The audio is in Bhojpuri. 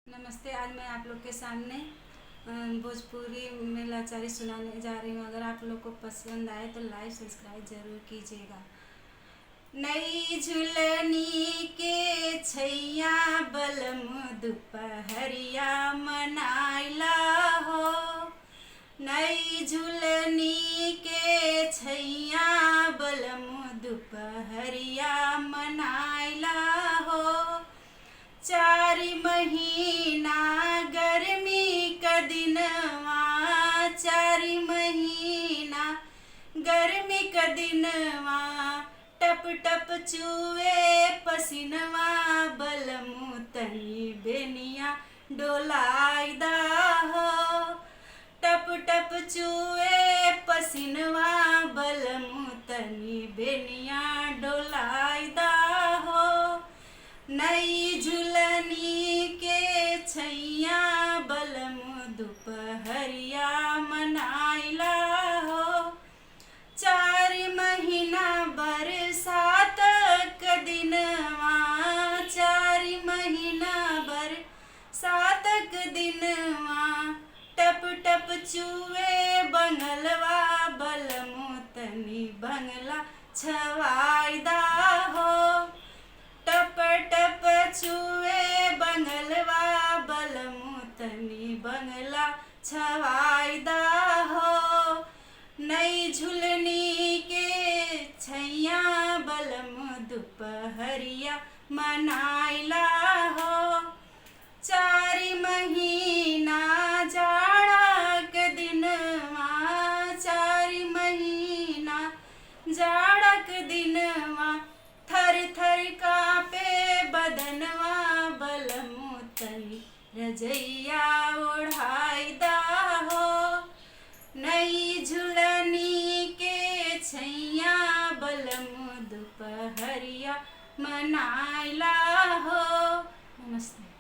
नमस्ते। आज मैं आप लोग के सामने भोजपुरी में लाचारी सुनाने जा रही हूँ। अगर आप लोग को पसंद आए तो लाइक सब्सक्राइब जरूर कीजिएगा। नई झुलनी के छैया बलम दुपहरिया मनाइला हो। नई झुलनी के छैया बलम दुपहरिया मनाइला हो। 4 महीना गर्मी का दिनवा, 4 महीना गर्मी का दिनवा, टप टप चुए पसीनवा, बलमु तनी बेनिया डोलाइदा हो। टप टप चुए पसीनवा, बलमु तनी बेनिया डोलाइदा हो। नई झुलनी के छैया बलम दुपहरिया मनाइला हो। 4 महीना बरसात क दिनवा, 4 महीना बरसात क दिनवा, टप टप चुए बंगलवा, बलमु तनी बंगला छवाइदा हो। टप टप चुए बंगलवा, बलमु तनी बंगला छवाइदा हो। नई झुलनी के छैया बलमु दुपहरिया मनाइला हो। 4 महीना जाड़ा के दिनवा, 4 महीना जाड़ा के दिनवा, थर थर कांपे बदनवा, बलमु तनी रजैया ओढ़ाइदा हो। नई झुलनी के छैया बलमु दुपहरिया मनाइला हो। नमस्ते।